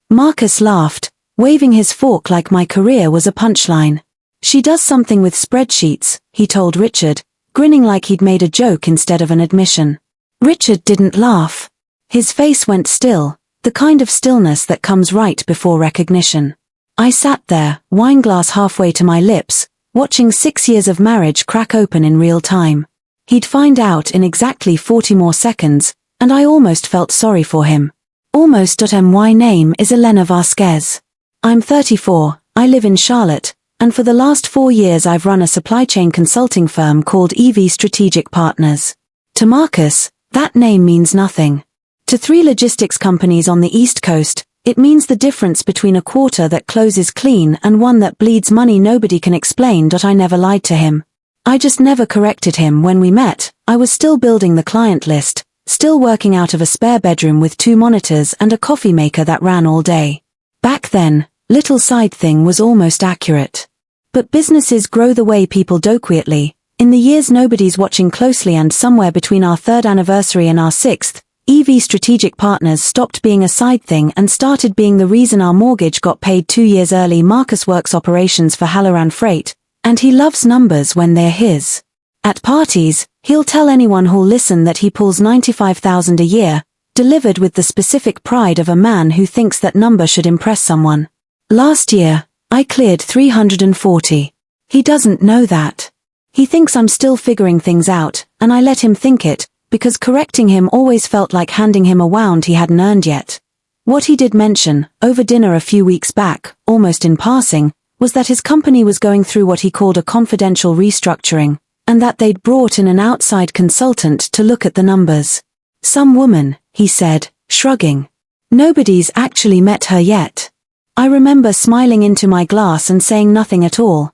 Marcus laughed, waving his fork like my career was a punchline. She does something with spreadsheets, he told Richard, grinning like he'd made a joke instead of an admission. Richard didn't laugh. His face went still, the kind of stillness that comes right before recognition. I sat there, wineglass halfway to my lips, watching 6 years of marriage crack open in real time. He'd find out in exactly 40 more seconds, and I almost felt sorry for him. Almost. My name is Elena Vasquez. I'm 34, I live in Charlotte, and for the last 4 years I've run a supply chain consulting firm called EV Strategic Partners. To Marcus, that name means nothing. To 3 logistics companies on the East Coast, it means the difference between a quarter that closes clean and one that bleeds money nobody can explain. I never lied to him. I just never corrected him. When we met, I was still building the client list, still working out of a spare bedroom with 2 monitors and a coffee maker that ran all day. Back then, little side thing was almost accurate. But businesses grow the way people do quietly. In the years nobody's watching closely, and somewhere between our 3rd anniversary and our 6th, EV Strategic Partners stopped being a side thing and started being the reason our mortgage got paid 2 years early. Marcus works operations for Halloran Freight, and he loves numbers when they're his. At parties, he'll tell anyone who'll listen that he pulls $95,000 a year, delivered with the specific pride of a man who thinks that number should impress someone. Last year, I cleared 340. He doesn't know that. He thinks I'm still figuring things out, and I let him think it, because correcting him always felt like handing him a wound he hadn't earned yet. What he did mention, over dinner a few weeks back, almost in passing, was that his company was going through what he called a confidential restructuring, and that they'd brought in an outside consultant to look at the numbers. Some woman, he said, shrugging. Nobody's actually met her yet. I remember smiling into my glass and saying nothing at all.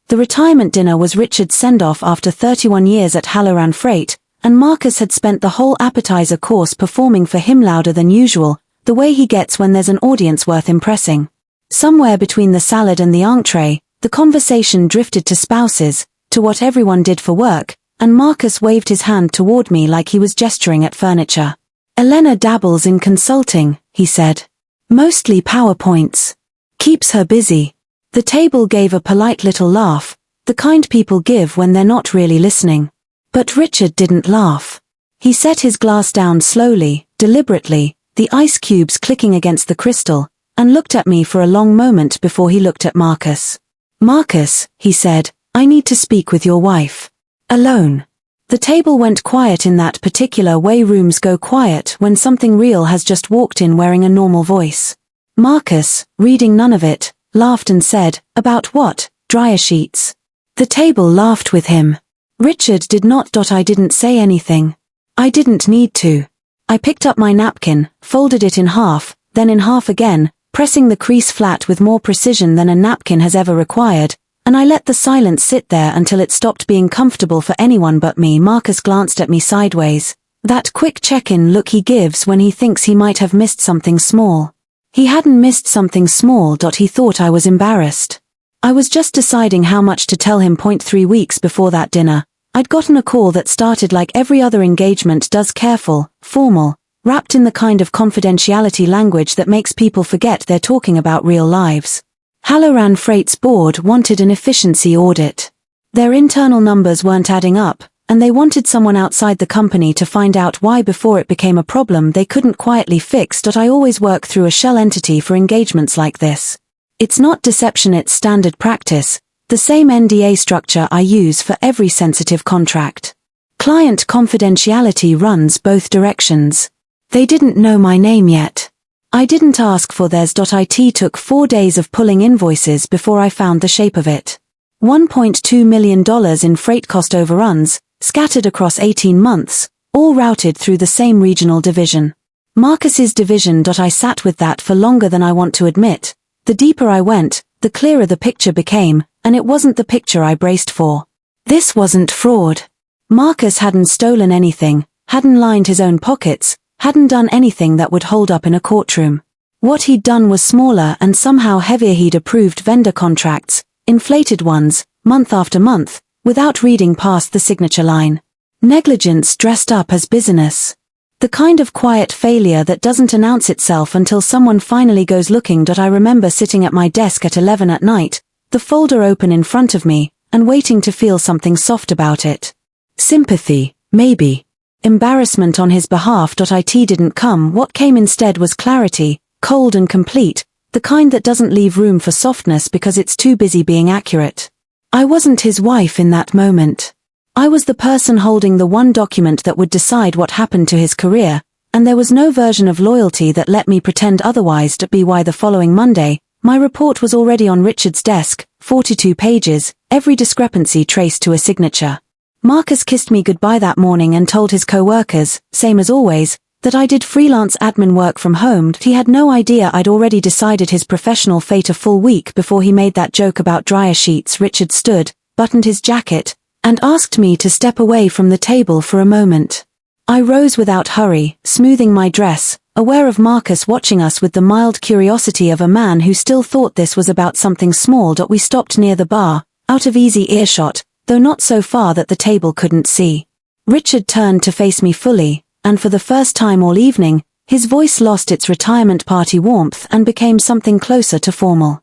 The retirement dinner was Richard's send-off after 31 years at Halloran Freight, and Marcus had spent the whole appetizer course performing for him louder than usual, the way he gets when there's an audience worth impressing. Somewhere between the salad and the entree, the conversation drifted to spouses, to what everyone did for work, and Marcus waved his hand toward me like he was gesturing at furniture. Elena dabbles in consulting, he said. Mostly PowerPoints. Keeps her busy. The table gave a polite little laugh, the kind people give when they're not really listening. But Richard didn't laugh. He set his glass down slowly, deliberately, the ice cubes clicking against the crystal, and looked at me for a long moment before he looked at Marcus. Marcus, he said, I need to speak with your wife. Alone. The table went quiet in that particular way rooms go quiet when something real has just walked in wearing a normal voice. Marcus, reading none of it, laughed and said, about what? Dryer sheets. The table laughed with him. Richard did not. I didn't say anything. I didn't need to. I picked up my napkin, folded it in half, then in half again, pressing the crease flat with more precision than a napkin has ever required, and I let the silence sit there until it stopped being comfortable for anyone but me. Marcus glanced at me sideways. That quick check-in look he gives when he thinks he might have missed something small. He hadn't missed something small. He thought I was embarrassed. I was just deciding how much to tell him. 3 weeks before that dinner, I'd gotten a call that started like every other engagement does, careful, formal, wrapped in the kind of confidentiality language that makes people forget they're talking about real lives. Halloran Freight's board wanted an efficiency audit. Their internal numbers weren't adding up, and they wanted someone outside the company to find out why before it became a problem they couldn't quietly fix. I always work through a shell entity for engagements like this. It's not deception, it's standard practice, the same NDA structure I use for every sensitive contract. Client confidentiality runs both directions. They didn't know my name yet. I didn't ask for theirs. It took 4 days of pulling invoices before I found the shape of it. $1.2 million in freight cost overruns, scattered across 18 months, all routed through the same regional division. Marcus's division. I sat with that for longer than I want to admit. The deeper I went, the clearer the picture became, and it wasn't the picture I braced for. This wasn't fraud. Marcus hadn't stolen anything, hadn't lined his own pockets, hadn't done anything that would hold up in a courtroom. What he'd done was smaller and somehow heavier. He'd approved vendor contracts, inflated ones, month after month, without reading past the signature line. Negligence dressed up as business. The kind of quiet failure that doesn't announce itself until someone finally goes looking. I remember sitting at my desk at 11 at night, the folder open in front of me, and waiting to feel something soft about it. Sympathy, maybe. Embarrassment on his behalf. It didn't come. What came instead was clarity, cold and complete, the kind that doesn't leave room for softness because it's too busy being accurate. I wasn't his wife in that moment. I was the person holding the one document that would decide what happened to his career, and there was no version of loyalty that let me pretend otherwise. Why the following Monday, my report was already on Richard's desk, 42 pages, every discrepancy traced to a signature. Marcus kissed me goodbye that morning and told his co-workers, same as always, that I did freelance admin work from home. He had no idea I'd already decided his professional fate a full week before he made that joke about dryer sheets. Richard stood, buttoned his jacket, and asked me to step away from the table for a moment. I rose without hurry, smoothing my dress, aware of Marcus watching us with the mild curiosity of a man who still thought this was about something small. We stopped near the bar, out of easy earshot, though not so far that the table couldn't see. Richard turned to face me fully, and for the first time all evening, his voice lost its retirement party warmth and became something closer to formal.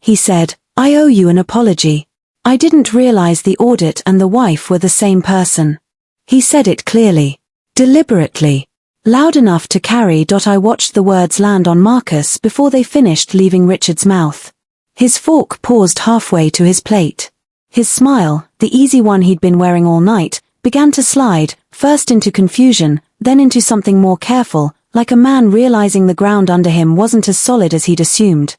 He said, I owe you an apology. I didn't realize the audit and the wife were the same person. He said it clearly, deliberately, loud enough to carry. I watched the words land on Marcus before they finished leaving Richard's mouth. His fork paused halfway to his plate. His smile, the easy one he'd been wearing all night, began to slide, first into confusion, then into something more careful, like a man realizing the ground under him wasn't as solid as he'd assumed.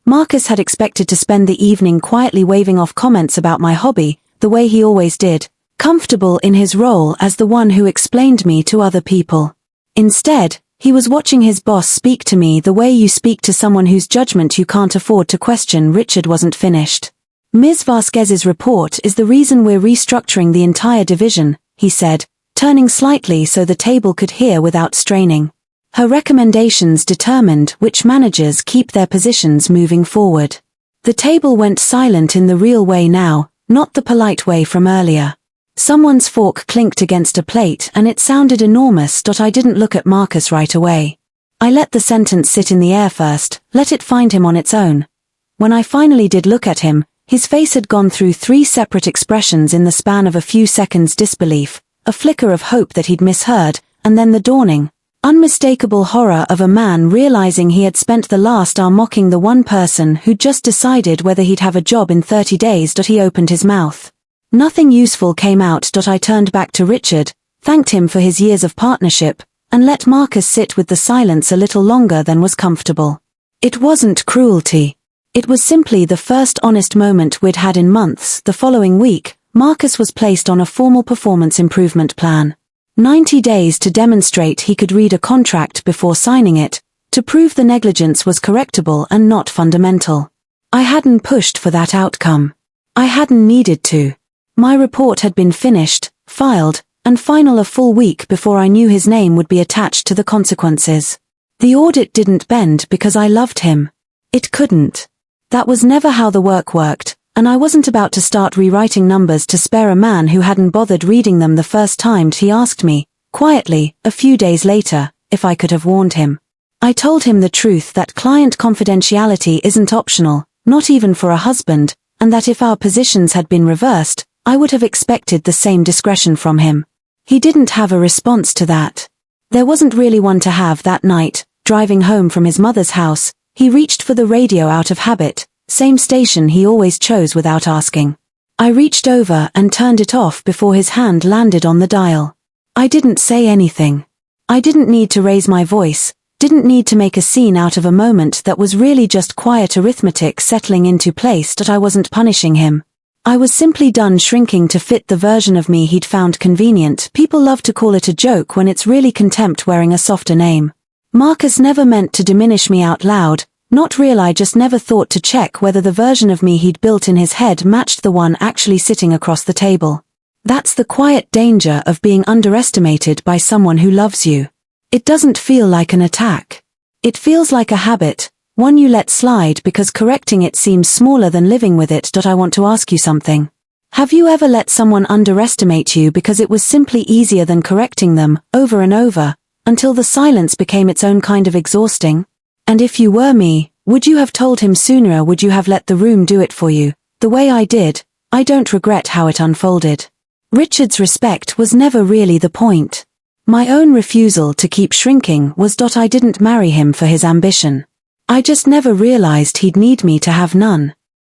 Marcus had expected to spend the evening quietly waving off comments about my hobby, the way he always did, comfortable in his role as the one who explained me to other people. Instead, he was watching his boss speak to me the way you speak to someone whose judgment you can't afford to question. Richard wasn't finished. Ms. Vasquez's report is the reason we're restructuring the entire division, he said, turning slightly so the table could hear without straining. Her recommendations determined which managers keep their positions moving forward. The table went silent in the real way now, not the polite way from earlier. Someone's fork clinked against a plate and it sounded enormous. I didn't look at Marcus right away. I let the sentence sit in the air first, let it find him on its own. When I finally did look at him, his face had gone through 3 separate expressions in the span of a few seconds: disbelief, a flicker of hope that he'd misheard, and then the dawning, unmistakable horror of a man realizing he had spent the last hour mocking the one person who'd just decided whether he'd have a job in 30 days. He opened his mouth. Nothing useful came out. I turned back to Richard, thanked him for his years of partnership, and let Marcus sit with the silence a little longer than was comfortable. It wasn't cruelty. It was simply the first honest moment we'd had in months. The following week, Marcus was placed on a formal performance improvement plan. 90 days to demonstrate he could read a contract before signing it, to prove the negligence was correctable and not fundamental. I hadn't pushed for that outcome. I hadn't needed to. My report had been finished, filed, and final a full week before I knew his name would be attached to the consequences. The audit didn't bend because I loved him. It couldn't. That was never how the work worked, and I wasn't about to start rewriting numbers to spare a man who hadn't bothered reading them the first time. He asked me, quietly, a few days later, if I could have warned him. I told him the truth that client confidentiality isn't optional, not even for a husband, and that if our positions had been reversed, I would have expected the same discretion from him. He didn't have a response to that. There wasn't really one to have. That night, driving home from his mother's house, he reached for the radio out of habit, same station he always chose without asking. I reached over and turned it off before his hand landed on the dial. I didn't say anything. I didn't need to raise my voice, didn't need to make a scene out of a moment that was really just quiet arithmetic settling into place. I wasn't punishing him. I was simply done shrinking to fit the version of me he'd found convenient. People love to call it a joke when it's really contempt wearing a softer name. Marcus never meant to diminish me out loud, not real. I just never thought to check whether the version of me he'd built in his head matched the one actually sitting across the table. That's the quiet danger of being underestimated by someone who loves you. It doesn't feel like an attack. It feels like a habit, one you let slide because correcting it seems smaller than living with it. I want to ask you something. Have you ever let someone underestimate you because it was simply easier than correcting them, over and over, until the silence became its own kind of exhausting? And if you were me, would you have told him sooner, or would you have let the room do it for you, the way I did? I don't regret how it unfolded. Richard's respect was never really the point. My own refusal to keep shrinking was. I didn't marry him for his ambition. I just never realized he'd need me to have none.